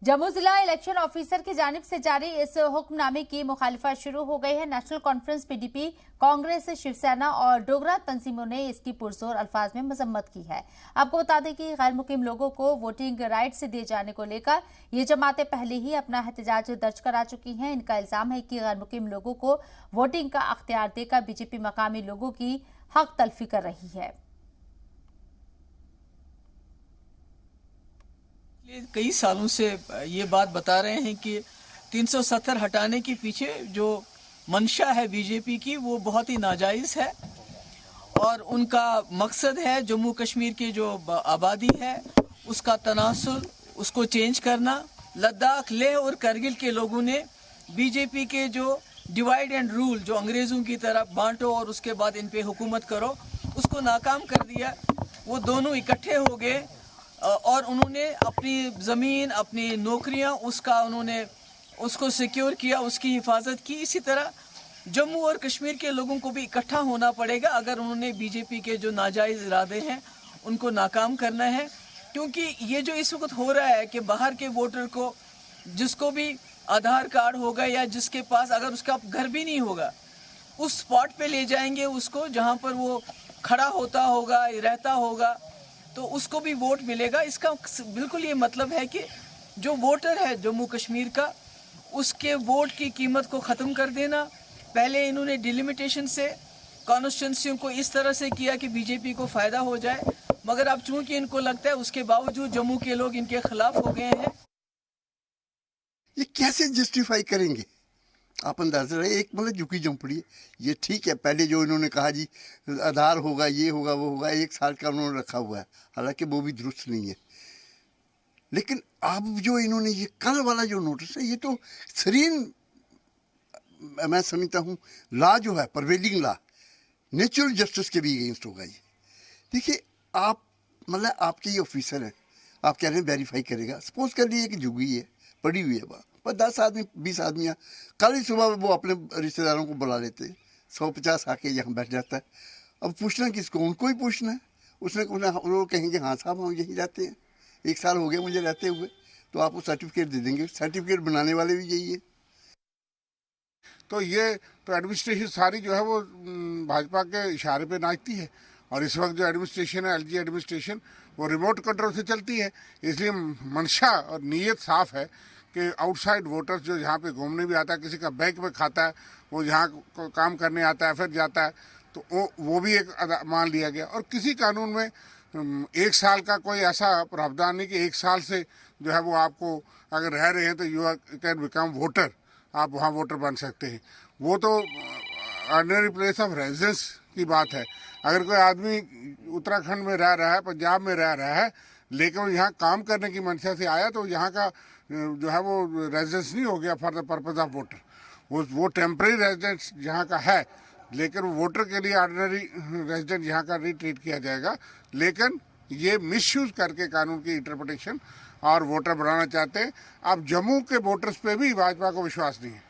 जम्मू जिला election officer की जानिब से जारी इस हुक्मनामे की मुखालिफत शुरू हो गई है। नेशनल कॉन्फ्रेंस, पीडीपी, कांग्रेस, शिवसेना और डोगरा तंजीमों ने इसकी पुरजोर अल्फाज में मजम्मत की है। आपको बता दें कि गैर मुकीम लोगों को वोटिंग राइट से दिए जाने को लेकर ये जमातें पहले ही अपना एहतजाज दर्ज करा चुकी हैं। इनका इल्जाम है कि गैर मुकीम लोगों को वोटिंग का अख्तियार देकर बीजेपी मकामी लोगों की हक तलफी कर रही है। कई सालों से ये बात बता रहे हैं कि 370 हटाने के पीछे जो मंशा है बीजेपी की वो बहुत ही नाजायज है और उनका मकसद है जम्मू कश्मीर की जो आबादी है उसका तनासुर उसको चेंज करना। लद्दाख, लेह और करगिल के लोगों ने बीजेपी के जो डिवाइड एंड रूल, जो अंग्रेज़ों की तरह बांटो और उसके बाद इन पे हुकूमत करो, उसको नाकाम कर दिया। वो दोनों इकट्ठे हो गए और उन्होंने अपनी ज़मीन, अपनी नौकरियां, उन्होंने उसको सिक्योर किया, उसकी हिफाजत की। इसी तरह जम्मू और कश्मीर के लोगों को भी इकट्ठा होना पड़ेगा अगर उन्होंने बीजेपी के जो नाजायज़ इरादे हैं उनको नाकाम करना है। क्योंकि ये जो इस वक्त हो रहा है कि बाहर के वोटर को, जिसको भी आधार कार्ड होगा या जिसके पास अगर उसका घर भी नहीं होगा, उस स्पॉट पे ले जाएंगे उसको जहाँ पर वो खड़ा होता होगा, रहता होगा, तो उसको भी वोट मिलेगा। इसका बिल्कुल ये मतलब है कि जो वोटर है जम्मू कश्मीर का, उसके वोट की कीमत को ख़त्म कर देना। पहले इन्होंने डिलिमिटेशन से कॉन्स्टिट्यूंसियों को इस तरह से किया कि बीजेपी को फ़ायदा हो जाए, मगर अब चूंकि इनको लगता है उसके बावजूद जम्मू के लोग इनके खिलाफ हो गए हैं। ये कैसे जस्टिफाई करेंगे? आप अंदाजा रहे, एक मतलब झुकी झोंपड़ी है। ये ठीक है, पहले जो इन्होंने कहा जी आधार होगा, ये होगा, वो होगा, 1 साल का उन्होंने रखा हुआ है, हालांकि वो भी दुरुस्त नहीं है। लेकिन अब जो इन्होंने ये कल वाला जो नोटिस है, ये तो सरीन, मैं समझता हूँ लॉ जो है, प्रिवेलिंग लॉ, नेचुरल जस्टिस के भी अगेंस्ट होगा ये। देखिए, आप मतलब आपके ये ऑफिसर हैं, आप कह रहे हैं वेरीफाई करेगा। सपोज कर लिए कि झुगी है, पड़ी हुई है वहाँ पर 10 आदमी 20 आदमियाँ, कल ही सुबह वो अपने रिश्तेदारों को बुला लेते हैं, 150 आके यहाँ बैठ जाता है। अब पूछना किसको? उनको ही पूछना है। उसने वो कहेंगे हाँ साहब हम यहीं जाते हैं, 1 साल हो गया मुझे रहते हुए, तो आपको सर्टिफिकेट दे देंगे। सर्टिफिकेट बनाने वाले भी यही है। तो ये तो एडमिनिस्ट्रेशन सारी जो है वो भाजपा के इशारे पे नाचती है। और इस वक्त जो एडमिनिस्ट्रेशन है, एलजी एडमिनिस्ट्रेशन, वो रिमोट कंट्रोल से चलती है। इसलिए मंशा और नीयत साफ है कि आउटसाइड वोटर्स जो यहाँ पे घूमने भी आता है, किसी का बैंक में खाता है, वो यहाँ काम करने आता है, फिर जाता है, तो वो भी एक मान लिया गया। और किसी कानून में 1 साल का कोई ऐसा प्रावधान नहीं कि 1 साल से जो है वो आपको अगर रह रहे हैं तो यू कैन बिकम वोटर, आप वहाँ वोटर बन सकते हैं। वो तो ऑर्डिनरी प्लेस ऑफ रेजिडेंस की बात है। अगर कोई आदमी उत्तराखंड में रह रहा है, पंजाब में रह रहा है, लेकिन वो यहाँ काम करने की मंशा से आया, तो यहाँ का जो है वो रेजिडेंस नहीं हो गया for the purpose of voter. वो टेम्परेरी रेजिडेंस यहाँ का है, लेकिन वोटर के लिए ऑर्डिनरी रेजिडेंट यहाँ का नहीं ट्रीट किया जाएगा। लेकिन ये मिसयूज करके कानून की इंटरप्रिटेशन और वोटर बनाना चाहते हैं। अब जम्मू के वोटर्स पे भी भाजपा को विश्वास नहीं है।